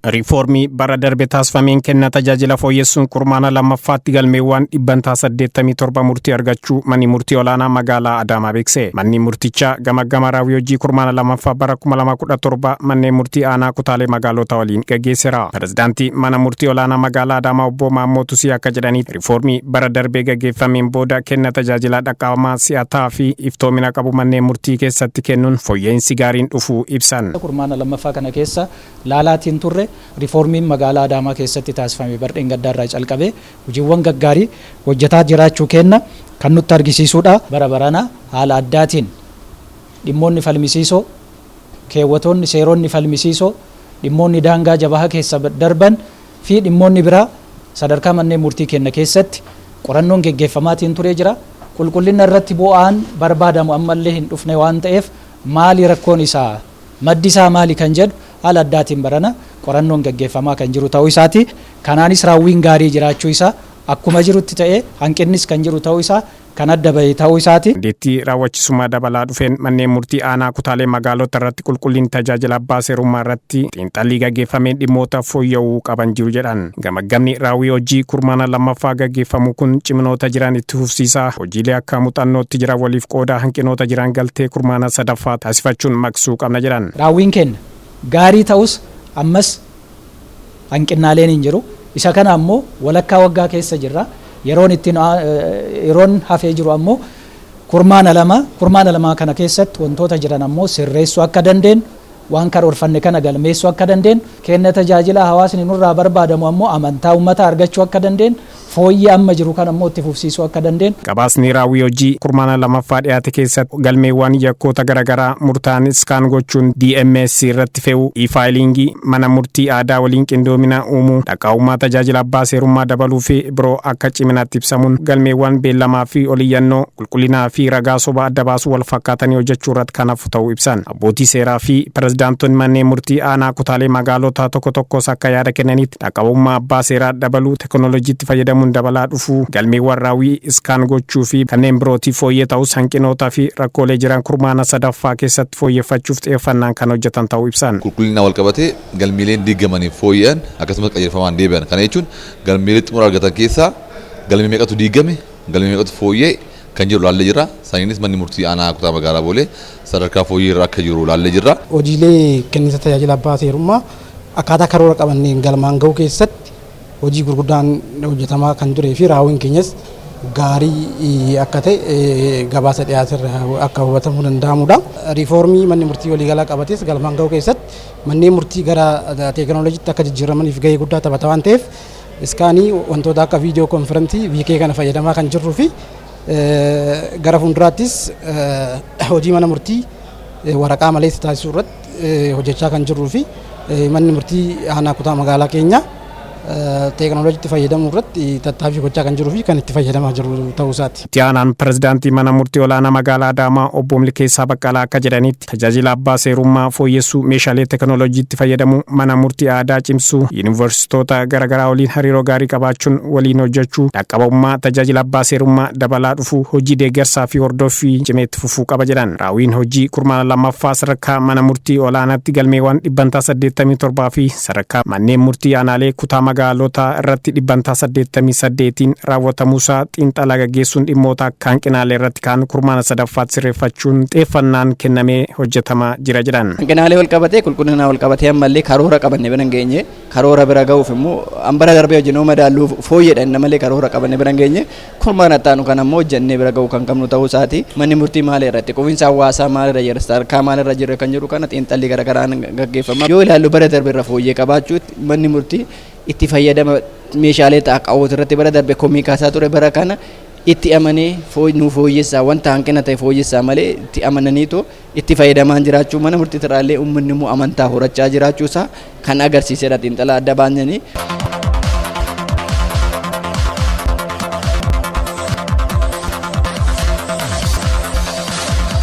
Riifoormii bara darbe taasifameen kennaa tajaajila fooyyessuun kurmaana lammaffaatti galmeewwan 187 murtii argachuu manni murtii olaanaa magaalaa Adaamaa beekse. Manni murtichaa gama raawwii hojii kurmaana lammaffaa bara 2017 manneen murtii aanaa kutaalee magaalota waliin gaggeesseera. Pirezidaantii mana murtii olaanaa magaalaa Adaamaa obbo Maammoo Tusii akka jedhanitti riifoormii bara darbee gaggeeffameen booda kennaa tajaajila dhaqqabamaa si'ataa fi iftoomina qabu manneen murtii keessatti kennuun fooyya'insi gaariin dhufuu ibsan. Kurmaana lammaffaa kana keessa laalaatiin turre riifoormiin magaalaa Adaamaa keessatti taasifame bardeen gaddaarraa calqabee hojiiwwan gaggaarii hojjetaa jiraachuu kenna kan nutti argisiisuudha. Bara barana haala addaatiin dhimmoonni falmisiisoo, keewwatoonni seeronni falmisiisoo, dhimmoonni daangaa jabaa keessa darban fi dhimmoonni biraa sadarkaa manneen murtii kenna keessatti qorannoon geggeeffamaatiin turee jira. Qulqullina irratti bu'aan barbaadamu ammallee hin dhufne waan ta'eef maali rakkoon isaa, maddi isaa maali kan jedhu haala addaatiin barana qorannoon gaggeeffamaa kan jiru ta'uu isaati. Kanaanis raawwiin gaarii jiraachuu isaa akkuma jirutti ta'ee hanqinnis kan jiru ta'uu isaa kan adda bahee ta'uu isaati. Dandeettii raawwachisummaa dabalaa dhufeen manneen murtii aanaa kutaalee magaalota irratti qulqullinni tajaajila abbaa seerummaa irratti xiinxallii gaggeeffameen dhimmoota fooyya'uu qaban jiru jedhan. Gamaggamni raawwii hojii kurmaana lammaffaa gaggeeffamu kun ciminoota jiran itti fufsiisaa, hojiilee akka muuxannootti jiran waliif qoodaa, hanqinoota jiran galtee kurmaana sadaffaa taasifachuun maqsuu qabna jedhan. Raawwiin kenna gaarii ta'us ammas hanqinnaaleen hin jiru. Isa kana ammoo walakkaa waggaa keessa jirra. Yeroon hafee jiru ammoo kurmaana lama kana keessatti wantoota jiran ammoo sirreessuu akka dandeenyu, waan karoorfanne kana galmeessuu akka dandeenyu, kenna tajaajila hawaasni nurraa barbaadamu ammoo amantaa uummataa argachuu akka dandeenyu, fooyyee amma jiru kan ammoo itti fufsiisuu akka dandeenyu. Gabaasni raawwii hojii kurmaana lammaffaa dhiyaate keessatti galmeewwan yakkoota garaagaraa murtaa'an iskaan gochuun DMS irratti fe'uu, e-faayilingii, mana murtii aadaa waliin qindoomina uumuu, dhaqqabummaa tajaajila abbaa seerummaa dabaluu fi biroo akka ciminaatti ibsamuun galmeewwan beellamaa fi oliyyannoo qulqullinaa fi ragaa sobaa adda baasuu wal fakkaatanii hojjechuu irratti kan hafu ta'uu ibsan. Abbootii seeraa fi pirezidaantonni manneen murtii aanaa kutaalee magaalota tokkos akka yaada kennanitti dhaqqabummaa abbaa seeraa dabaluu, teekinooloojiitti fayyadamuun dabalaa dhufuu, galmeewwan raawwii iskaan gochuu fi kanneen birootiif fooyyee ta'us hanqinootaa fi rakkoolee jiran kurmaana sadaffaa keessatti fooyyeffachuuf xiyyeeffannaan kan hojjetan ta'uu ibsan. Qulqullina wal qabatee galmeeleen diigamaniif fooyya'an akkasumas qajeelfamaan deebi'an. Kana jechuun galmeelee xumura argatan keessaa galmee meeqatu diigame, galmee meeqatu fooyya'e kan jiru laallee jirra. Saniinis manni murtii aanaa kutaa magaalaa Boolee sadarkaa fooyyee irra akka jiru laallee jirra. Hojiilee kenniinsa tajaajila abbaa seerummaa akkaataa karoora qabanneen galmaan ga'uu keessatti hojii gurguddaan hojjetamaa kan turee fi raawwiin keenyas gaarii akka ta'e gabaasa dhiyaaterra akka hubatamuu danda'amudha. Riifoormii manni murtii waliigalaa qabates galmaan ga'uu keessatti manneen murtii gara teekinooloojiitti akka jijjiiramaniif gahee guddaa taphata waan ta'eef iskaanii wantoota akka viidiyoo konferentii VK kana fayyadamaa kan jirruu fi gara fuulduraattis hojii mana murtii waraqaa malees taasisuu irratti hojjechaa kan jirruu fi manni murtii aanaa kutaa magaalaa keenya teekinooloojiitti fayyadamuu irratti tattaaffii gochaa kan jiruu fi kan itti fayyadamaa jiru ta'uu isaati. Itti aanaan pirezidaantii mana murtii olaanaa magaalaa Adaamaa obbo Milkeessaa Baqqalaa akka jedhanitti tajaajila abbaa seerummaa fooyyessuu, meeshaalee teekinooloojiitti fayyadamuu, mana murtii aadaa cimsuu, yuunivarsiitoota garaagaraa waliin hariiroo gaarii qabaachuun waliin hojjechuu, dhaqqabummaa tajaajila abbaa seerummaa dabalaa dhufuu, hojii deeggarsaa fi hordoffii cimeetti fufuu qaba jedhan. Raawwiin hojii kurmaana lammaffaa sadarkaa mana murtii olaanaatti galmeewwan 187 fi sadarkaa manneen murtii aanaalee kutaa magaalota irratti 188 raawwatamuusaa xiinxalaa gaggeessuun dhimmoota akka hanqinaalee irratti kan kurmaana sadaffaatti sirreeffachuun xiyyeeffannaan kennamee hojjetamaa jira jedhan. Hanqinaalee wal qabatee qulqullina wal qabatee ammallee karoora qabanne bira hin geenye, karoora bira ga'uuf immoo hambara darbee hojjennoo madaaluu fooyyeedhaan malee karoora qabanne bira hin geenye kurmaana ittaanu kan ammoo hojjennee bira ga'uu kan qabnu ta'uu isaati. Manni murtii maal irratti qubiinsa hawaasaa maal irra jira, sadarkaa maal irra jira kan jedhu kana xiinxallii garaagaraan gaggeeffama. Yoo ilaallu bara darbe irra fooyyee qabaachuu manni murtii itti fayyadama meeshaalee xaqqaawwatu irratti bara darbe komii kaasaa ture bara kana itti amanee nu fooyyessaa wanta hanqina ta'e fooyyessaa malee itti amananiitu itti fayyadamaan jiraachuu mana murtii irraallee uummanni immoo amantaa horachaa jiraachuusaa kan agarsiisedha xiinxalaa adda baasanii.